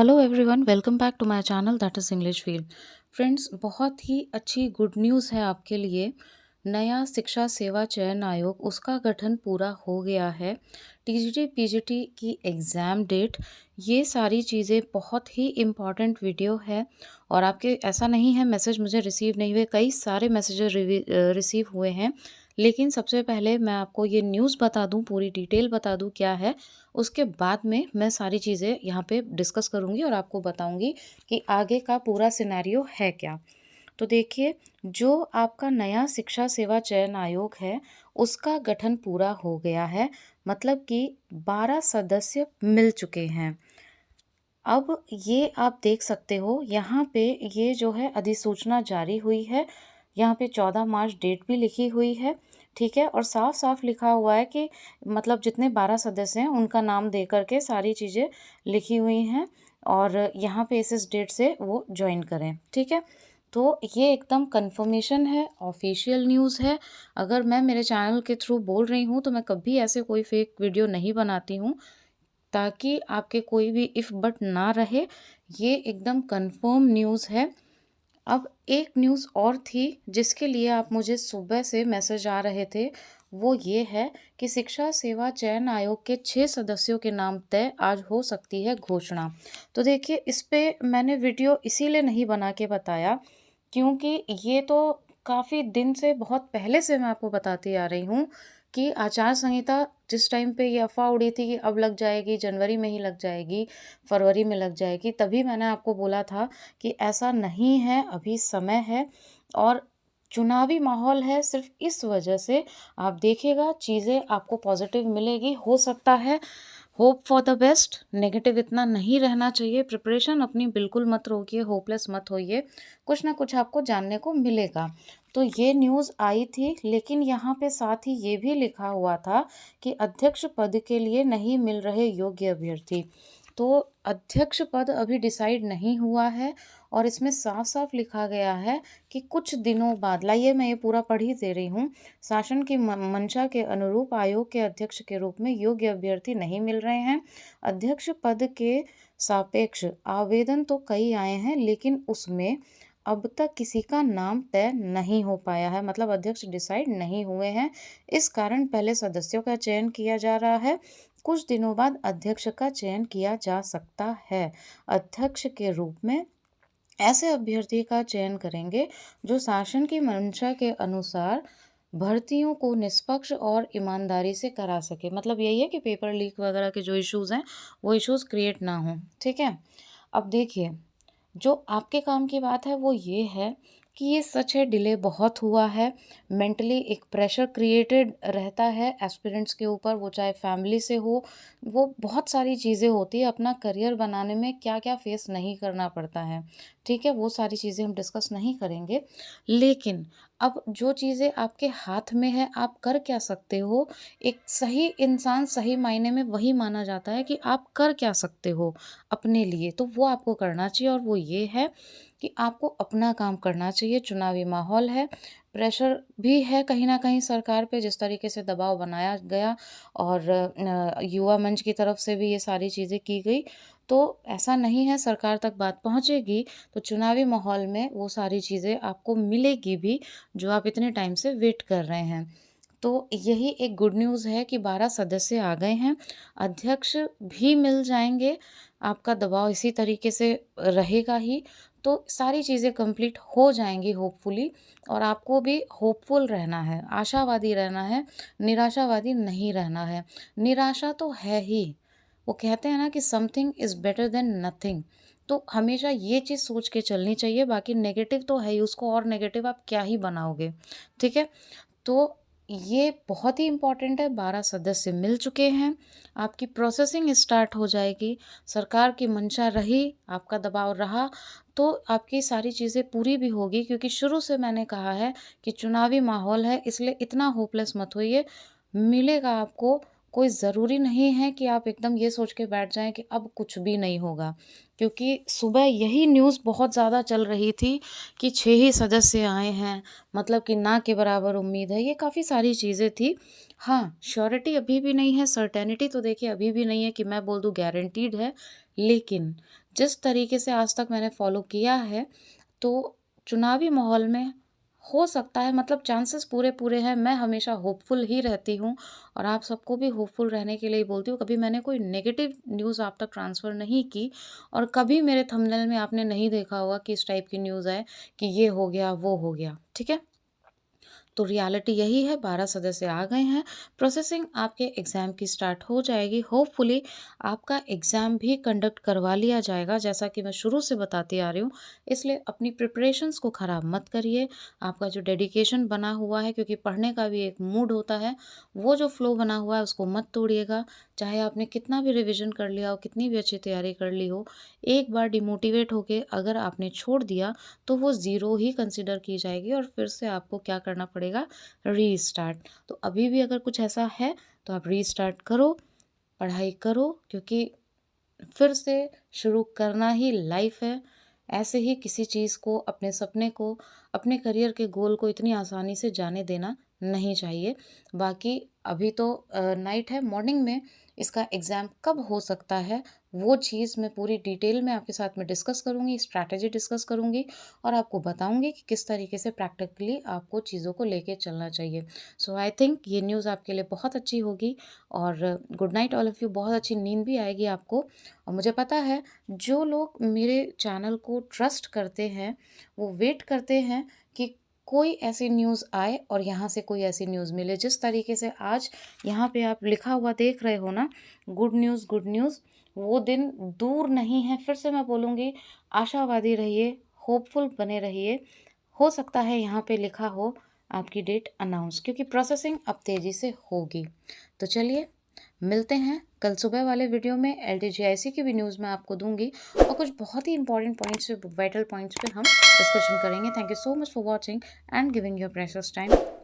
Hello everyone, welcome back to my channel that is English feel. Friends, बहुत ही अच्छी good news है आपके लिए। नया शिक्षा सेवा चयन आयोग उसका गठन पूरा हो गया है। टीजीटी पीजीटी की एग्ज़ाम डेट, ये सारी चीज़ें बहुत ही इम्पॉर्टेंट वीडियो है। और आपके ऐसा नहीं है मैसेज मुझे रिसीव नहीं हुए, कई सारे मैसेजेस रिसीव हुए हैं। लेकिन सबसे पहले मैं आपको ये न्यूज़ बता दूं, पूरी डिटेल बता दूं क्या है। उसके बाद में मैं सारी चीज़ें यहाँ पे डिस्कस करूँगी और आपको बताऊँगी कि आगे का पूरा सिनेरियो है क्या। तो देखिए, जो आपका नया शिक्षा सेवा चयन आयोग है, उसका गठन पूरा हो गया है। मतलब कि 12 सदस्य मिल चुके हैं। अब ये आप देख सकते हो, यहाँ पे ये जो है अधिसूचना जारी हुई है। यहाँ पे 14 मार्च डेट भी लिखी हुई है, ठीक है। और साफ साफ लिखा हुआ है कि मतलब जितने 12 सदस्य हैं उनका नाम दे करके सारी चीज़ें लिखी हुई हैं। और यहाँ पे इस डेट से वो ज्वाइन करें, ठीक है। तो ये एकदम कंफर्मेशन है, ऑफिशियल न्यूज़ है। अगर मैं मेरे चैनल के थ्रू बोल रही हूँ तो मैं कभी ऐसे कोई फेक वीडियो नहीं बनाती हूँ, ताकि आपके कोई भी इफ़ बट ना रहे। ये एकदम कंफर्म न्यूज़ है। अब एक न्यूज़ और थी जिसके लिए आप मुझे सुबह से मैसेज आ रहे थे, वो ये है कि शिक्षा सेवा चयन आयोग के 6 सदस्यों के नाम तय आज हो सकती है घोषणा। तो देखिए, इस पे मैंने वीडियो इसीलिए नहीं बना के बताया, क्योंकि ये तो काफ़ी दिन से, बहुत पहले से मैं आपको बताती आ रही हूँ कि आचार संहिता जिस टाइम पे ये अफ़वाह उड़ी थी कि अब लग जाएगी, जनवरी में ही लग जाएगी, फरवरी में लग जाएगी, तभी मैंने आपको बोला था कि ऐसा नहीं है, अभी समय है। और चुनावी माहौल है, सिर्फ इस वजह से आप देखिएगा चीज़ें आपको पॉजिटिव मिलेगी। हो सकता है, hope for the best, negative इतना नहीं रहना चाहिए। प्रिपरेशन अपनी बिल्कुल मत रोकिए, होपलेस मत होइए, कुछ ना कुछ आपको जानने को मिलेगा। तो ये न्यूज़ आई थी, लेकिन यहाँ पे साथ ही ये भी लिखा हुआ था कि अध्यक्ष पद के लिए नहीं मिल रहे योग्य अभ्यर्थी। तो अध्यक्ष पद अभी डिसाइड नहीं हुआ है। और इसमें साफ साफ लिखा गया है कि कुछ दिनों बाद, लाइए मैं ये पूरा पढ़ ही दे रही हूँ। शासन की मंशा के अनुरूप आयोग के अध्यक्ष के रूप में योग्य अभ्यर्थी नहीं मिल रहे हैं। अध्यक्ष पद के सापेक्ष आवेदन तो कई आए हैं, लेकिन उसमें अब तक किसी का नाम तय नहीं हो पाया है, मतलब अध्यक्ष डिसाइड नहीं हुए हैं। इस कारण पहले सदस्यों का चयन किया जा रहा है, कुछ दिनों बाद अध्यक्ष का चयन किया जा सकता है। अध्यक्ष के रूप में ऐसे अभ्यर्थी का चयन करेंगे जो शासन की मंशा के अनुसार भर्तियों को निष्पक्ष और ईमानदारी से करा सके। मतलब यही है कि पेपर लीक वगैरह के जो इश्यूज़ हैं, वो इश्यूज़ क्रिएट ना हों, ठीक है। अब देखिए, जो आपके काम की बात है वो ये है कि ये सच है, डिले बहुत हुआ है। मेंटली एक प्रेशर क्रिएटेड रहता है एस्पिरेंट्स के ऊपर, वो चाहे फैमिली से हो, वो बहुत सारी चीज़ें होती है। अपना करियर बनाने में क्या क्या फेस नहीं करना पड़ता है, ठीक है। वो सारी चीज़ें हम डिस्कस नहीं करेंगे। लेकिन अब जो चीज़ें आपके हाथ में है, आप कर क्या सकते हो। एक सही इंसान सही मायने में वही माना जाता है कि आप कर क्या सकते हो अपने लिए, तो वो आपको करना चाहिए। और वो ये है कि आपको अपना काम करना चाहिए। चुनावी माहौल है, प्रेशर भी है कहीं न कहीं सरकार पे, जिस तरीके से दबाव बनाया गया। और युवा मंच की तरफ से भी ये सारी चीज़ें की गई। तो ऐसा नहीं है, सरकार तक बात पहुँचेगी तो चुनावी माहौल में वो सारी चीज़ें आपको मिलेगी भी, जो आप इतने टाइम से वेट कर रहे हैं। तो यही एक गुड न्यूज़ है कि 12 सदस्य आ गए हैं, अध्यक्ष भी मिल जाएँगे। आपका दबाव इसी तरीके से रहेगा ही, तो सारी चीज़ें कंप्लीट हो जाएँगी होपफुली। और आपको भी होपफुल रहना है, आशावादी रहना है, निराशावादी नहीं रहना है। निराशा तो है ही, वो कहते हैं ना कि something is better than nothing. तो हमेशा ये चीज़ सोच के चलनी चाहिए, बाकी नेगेटिव तो है ही, उसको और नेगेटिव आप क्या ही बनाओगे, ठीक है। तो ये बहुत ही इम्पोर्टेंट है, 12 सदस्य मिल चुके हैं, आपकी प्रोसेसिंग स्टार्ट हो जाएगी। सरकार की मंशा रही, आपका दबाव रहा, तो आपकी सारी चीज़ें पूरी भी होगी, क्योंकि शुरू से मैंने कहा है कि चुनावी माहौल है, इसलिए इतना होपलेस मत होइए। मिलेगा आपको। कोई ज़रूरी नहीं है कि आप एकदम ये सोच के बैठ जाएँ कि अब कुछ भी नहीं होगा, क्योंकि सुबह यही न्यूज़ बहुत ज़्यादा चल रही थी कि 6 ही सदस्य आए हैं, मतलब कि ना के बराबर उम्मीद है, ये काफ़ी सारी चीज़ें थी। हाँ, श्योरिटी अभी भी नहीं है, सर्टेनिटी तो देखिए अभी भी नहीं है कि मैं बोल दूँ गारंटीड है। लेकिन जिस तरीके से आज तक मैंने फॉलो किया है, तो चुनावी माहौल में हो सकता है, मतलब चांसेस पूरे-पूरे हैं। मैं हमेशा होपफुल ही रहती हूँ और आप सबको भी होपफुल रहने के लिए ही बोलती हूँ। कभी मैंने कोई नेगेटिव न्यूज़ आप तक ट्रांसफ़र नहीं की और कभी मेरे थंबनेल में आपने नहीं देखा होगा कि इस टाइप की न्यूज़ आए कि ये हो गया, वो हो गया। ठीक है? तो रियलिटी यही है, 12 सदस्य आ गए हैं। प्रोसेसिंग आपके एग्ज़ाम की स्टार्ट हो जाएगी। होपफुली आपका एग्ज़ाम भी कंडक्ट करवा लिया जाएगा, जैसा कि मैं शुरू से बताती आ रही हूँ। इसलिए अपनी प्रिपरेशंस को ख़राब मत करिए। आपका जो डेडिकेशन बना हुआ है, क्योंकि पढ़ने का भी एक मूड होता है, वो जो फ्लो बना हुआ है उसको मत तोड़िएगा। चाहे आपने कितना भी रिविज़न कर लिया हो, कितनी भी अच्छी तैयारी कर ली हो, एक बार डिमोटिवेट होके अगर आपने छोड़ दिया तो वो ज़ीरो ही कंसिडर की जाएगी और फिर से आपको क्या करना पड़ेगा, रीस्टार्ट। तो अभी भी अगर कुछ ऐसा है तो आप रीस्टार्ट करो, पढ़ाई करो, क्योंकि फिर से शुरू करना ही लाइफ है। ऐसे ही किसी चीज़ को, अपने सपने को, अपने करियर के गोल को इतनी आसानी से जाने देना नहीं चाहिए। बाकी अभी तो नाइट है, मॉर्निंग में इसका एग्ज़ाम कब हो सकता है, वो चीज़ मैं पूरी डिटेल में आपके साथ में डिस्कस करूँगी, स्ट्रैटेजी डिस्कस करूँगी और आपको बताऊँगी कि किस तरीके से प्रैक्टिकली आपको चीज़ों को लेके चलना चाहिए। सो आई थिंक ये न्यूज़ आपके लिए बहुत अच्छी होगी और good night all of you. बहुत अच्छी नींद भी आएगी आपको। और मुझे पता है, जो लोग मेरे चैनल को ट्रस्ट करते हैं, वो वेट करते हैं कि कोई ऐसी न्यूज़ आए और यहाँ से कोई ऐसी न्यूज़ मिले। जिस तरीके से आज यहाँ पे आप लिखा हुआ देख रहे हो ना, गुड न्यूज़, वो दिन दूर नहीं है। फिर से मैं बोलूँगी, आशावादी रहिए, होपफुल बने रहिए। हो सकता है यहाँ पे लिखा हो आपकी डेट अनाउंस, क्योंकि प्रोसेसिंग अब तेज़ी से होगी। तो चलिए, मिलते हैं कल सुबह वाले वीडियो में। एलटीजीआईसी की भी न्यूज़ मैं आपको दूँगी और कुछ बहुत ही इंपॉर्टेंट पॉइंट्स पे, वाइटल पॉइंट्स पे हम डिस्कशन करेंगे। Thank you so much for watching and giving your precious time.